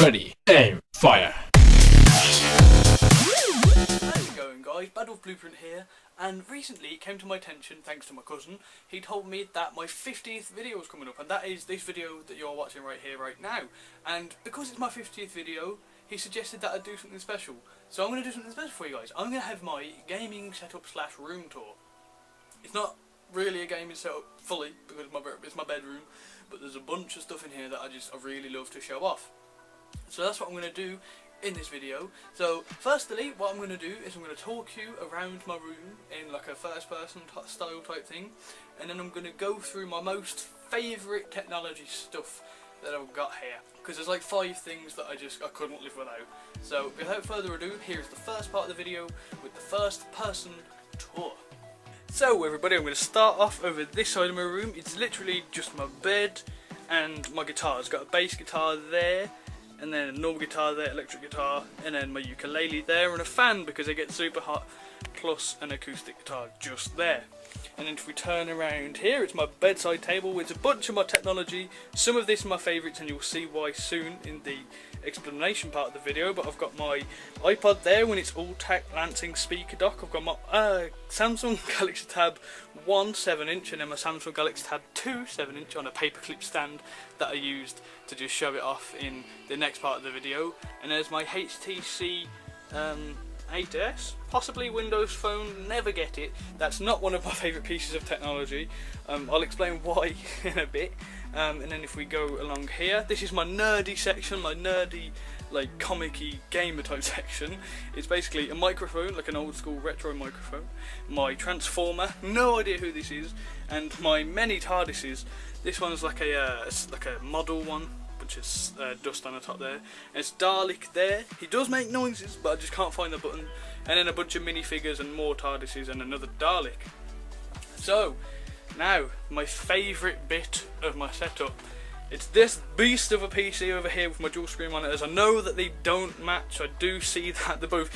Ready, aim, fire. How's it going, guys? BadWolfBlueprint here, and recently it came to my attention, thanks to my cousin. He told me that my 50th video is coming up, and that is this video that you're watching right here, right now. And because it's my 50th video, he suggested that I do something special. So I'm going to do something special for you guys. I'm going to have my gaming setup / room tour. It's not really a gaming setup fully, because it's my bedroom, but there's a bunch of stuff in here that I really love to show off. So that's what I'm going to do in this video. So firstly, what I'm going to do is I'm going to talk you around my room in like a first person style type thing, and then I'm going to go through my most favourite technology stuff that I've got here, because there's like 5 things that I couldn't live without. So without further ado, here's the first part of the video with the first person tour. So everybody, I'm going to start off over this side of my room. It's literally just my bed and my guitar. It's got a bass guitar there, and then a normal guitar there, electric guitar, and then my ukulele there, and a fan because it gets super hot, plus an acoustic guitar just there. And then if we turn around here, it's my bedside table with a bunch of my technology. Some of this are my favourites, and you'll see why soon in the explanation part of the video. But I've got my iPod there when it's all tack Lansing speaker dock. I've got my Samsung Galaxy Tab 1 7-inch, and then my Samsung Galaxy Tab 2 7-inch on a paperclip stand that I used to just show it off in the next part of the video. And there's my HTC 8S, possibly Windows Phone, never get it. That's not one of my favourite pieces of technology. I'll explain why in a bit. And then if we go along here, this is my nerdy section, my nerdy, like comic-y gamer type section. It's basically a microphone, like an old school retro microphone, my transformer, no idea who this is, and my many TARDISes. This one's like a model one, which is dust on the top there. And it's Dalek there. He does make noises, but I just can't find the button. And then a bunch of minifigures and more TARDISes and another Dalek. So now my favourite bit of my setup. It's this beast of a PC over here with my dual screen monitors. I know that they don't match. I do see that they're both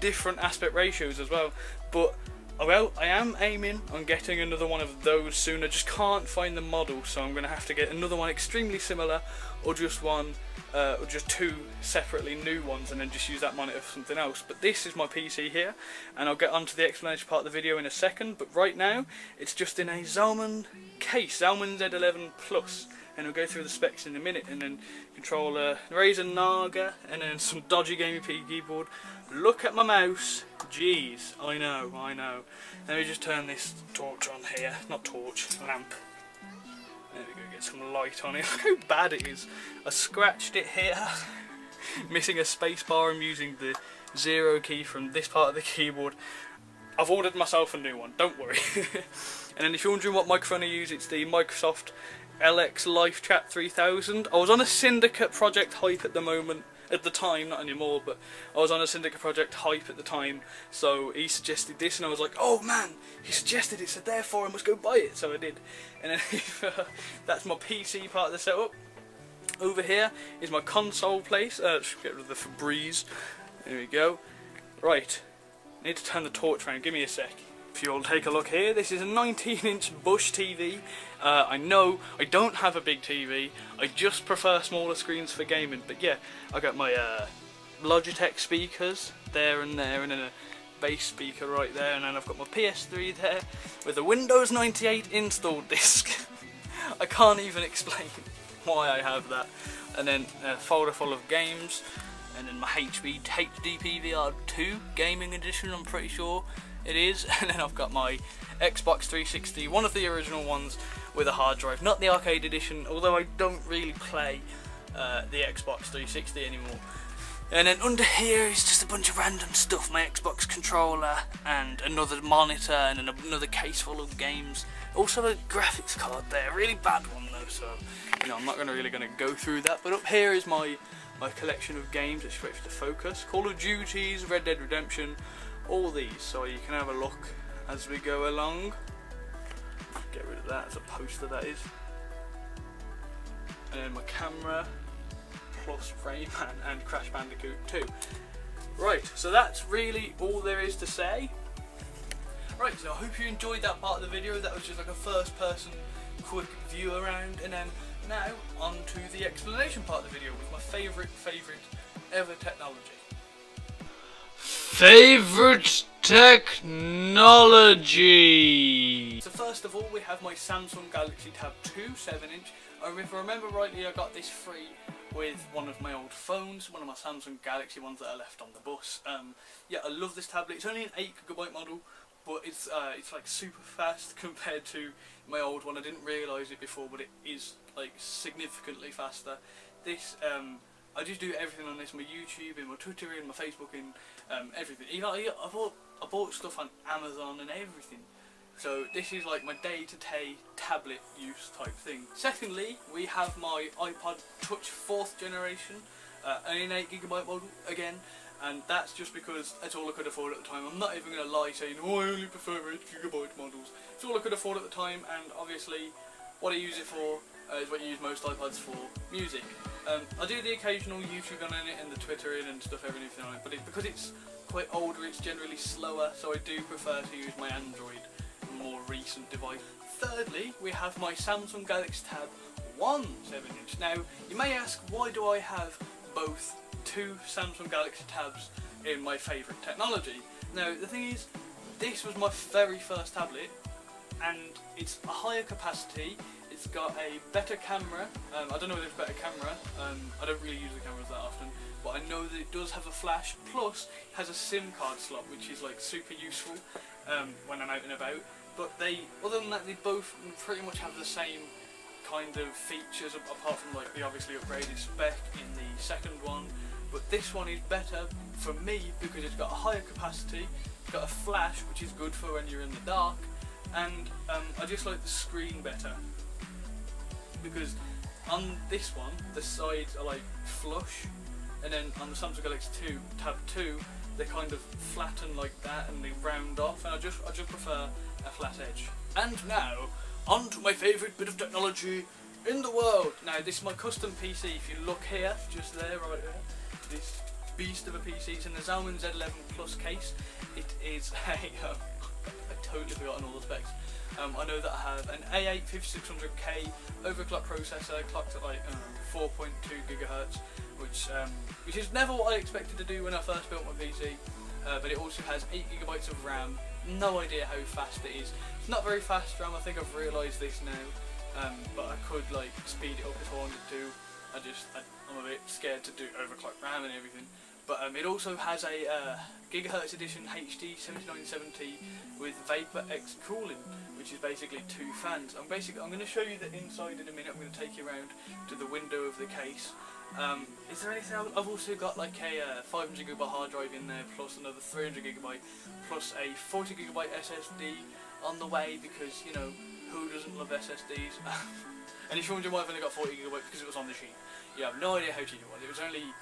different aspect ratios as well. But well, I am aiming on getting another one of those soon. I just can't find the model, so I'm going to have to get another one extremely similar, or just one, or just 2 separately new ones, and then just use that monitor for something else. But this is my PC here, and I'll get onto the explanation part of the video in a second. But right now, it's just in a Zalman case, Zalman Z11 Plus. And we'll go through the specs in a minute, and then controller, Razer Naga, and then some dodgy gaming keyboard. Look at my mouse, jeez, I know. Let me just turn this torch on here, not torch, lamp. There we go, get some light on it. Look how bad it is. I scratched it here, missing a space bar. I'm using the 0 key from this part of the keyboard. I've ordered myself a new one, don't worry. And then if you're wondering what microphone I use, it's the Microsoft LX Live Chat 3000. I was on a Syndicate project hype at the time, not anymore, but I was on a Syndicate project hype at the time, so he suggested this, and I was like, oh man, he suggested it, so therefore I must go buy it, so I did. And then that's my PC part of the setup. Over here is my console place. Just get rid of the Febreze. There we go. Right, need to turn the torch around, give me a sec. If you'll take a look here, this is a 19-inch Bush TV. I know I don't have a big TV, I just prefer smaller screens for gaming, but yeah, I got my Logitech speakers there, and then a bass speaker right there, and then I've got my PS3 there with a Windows 98 installed disc. I can't even explain why I have that. And then a folder full of games, and then my HD PVR 2 gaming edition, I'm pretty sure it is. And then I've got my Xbox 360, one of the original ones with a hard drive, not the arcade edition, although I don't really play the Xbox 360 anymore. And then under here is just a bunch of random stuff, my Xbox controller and another monitor and another case full of games. Also a graphics card there, really bad one though, so I'm not really going to go through that. But up here is my collection of games. Let's wait for the focus. Call of Duties, Red Dead Redemption, all these, so you can have a look as we go along. Get rid of that, it's a poster that is. And then my camera, plus Rayman and Crash Bandicoot 2. Right, so that's really all there is to say. Right, so I hope you enjoyed that part of the video. That was just like a first person quick view around, and then now on to the explanation part of the video with my favourite ever technology. Favorite technology. So first of all, we have my Samsung Galaxy Tab 2 7-inch. If I remember rightly, I got this free with one of my old phones, one of my Samsung Galaxy ones that I left on the bus. Yeah, I love this tablet. It's only an 8GB model, but it's like super fast compared to my old one. I didn't realise it before, but it is like significantly faster. This I just do everything on this, my YouTube, and my Twitter, and my Facebook, and everything. Even I bought stuff on Amazon and everything. So this is like my day-to-day tablet use type thing. Secondly, we have my iPod Touch 4th generation, only an 8GB model again, and that's just because that's all I could afford at the time. I'm not even going to lie saying, oh, I only prefer 8GB models. It's all I could afford at the time, and obviously what I use it for is what you use most iPods for, music. I do the occasional YouTube on it and the Twitter and stuff, everything on it, but because it's quite older, it's generally slower, so I do prefer to use my Android, more recent device. Thirdly, we have my Samsung Galaxy Tab 1 7-inch. Now, you may ask, why do I have both two Samsung Galaxy Tabs in my favourite technology? Now, the thing is, this was my very first tablet, and it's a higher capacity. It's got a better camera. I don't know if it's a better camera. I don't really use the cameras that often, but I know that it does have a flash. Plus, it has a SIM card slot, which is like super useful when I'm out and about. But other than that, they both pretty much have the same kind of features, apart from like the obviously upgraded spec in the second one. But this one is better for me because it's got a higher capacity, it's got a flash, which is good for when you're in the dark, and I just like the screen better. Because on this one, the sides are like flush, and then on the Samsung Galaxy Tab 2, they kind of flatten like that and they round off, and I just prefer a flat edge. And now, on to my favourite bit of technology in the world. Now, this is my custom PC. If you look here, just there, right there, this beast of a PC. It's in the Xiaomi Z11 Plus case. It is a, I totally forgotten all the specs. I know that I have an A8 5600K overclock processor, clocked at like 4.2 GHz, which is never what I expected to do when I first built my PC. But it also has 8GB of RAM. No idea how fast it is. It's not very fast RAM. I think I've realised this now. But I could like speed it up if I wanted to. I'm a bit scared to do overclock RAM and everything. But it also has a Gigahertz Edition HD 7970 with Vapor X cooling, which is basically two fans. I'm going to show you the inside in a minute. I'm going to take you around to the window of the case. Is there anything else? I've also got like a 500GB hard drive in there, plus another 300GB, plus a 40GB SSD on the way, because, you know, who doesn't love SSDs? And if you're wondering why I've only got 40GB, because it was on the sheet. You have no idea how cheap it was. It was only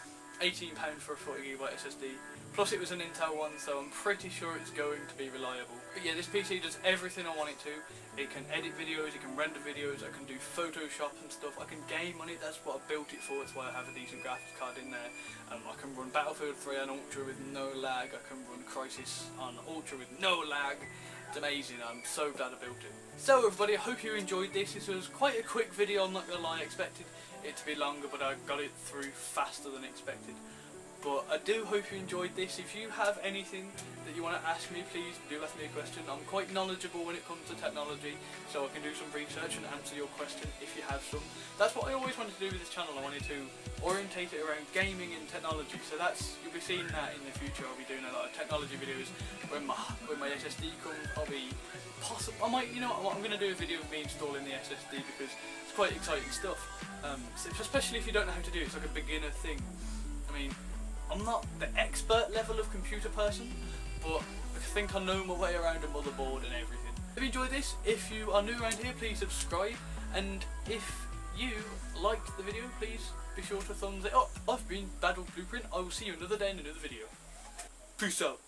£18 for a 40GB SSD, plus it was an Intel one, so I'm pretty sure it's going to be reliable. But yeah, this PC does everything I want it to. It can edit videos, it can render videos, I can do Photoshop and stuff, I can game on it. That's what I built it for, that's why I have a decent graphics card in there. I can run Battlefield 3 on Ultra with no lag, I can run Crysis on Ultra with no lag. It's amazing, I'm so glad I built it. So everybody, I hope you enjoyed this. This was quite a quick video, I'm not going to lie. I expected it to be longer, but I got it through faster than expected. But I do hope you enjoyed this. If you have anything that you want to ask me, please do ask me a question. I'm quite knowledgeable when it comes to technology, so I can do some research and answer your question if you have some. That's what I always wanted to do with this channel. I wanted to orientate it around gaming and technology, so you'll be seeing that in the future. I'll be doing a lot of technology videos. When my SSD comes, I'll be possible. I might, you know what, I'm going to do a video of me installing the SSD, because it's quite exciting stuff. Especially if you don't know how to do it. It's like a beginner thing. I mean, I'm not the expert level of computer person, but I think I know my way around a motherboard and everything. If you enjoyed this, if you are new around here, please subscribe, and if you liked the video, please be sure to thumbs it up. I've been BadWolfBlueprint. I will see you another day in another video. Peace out.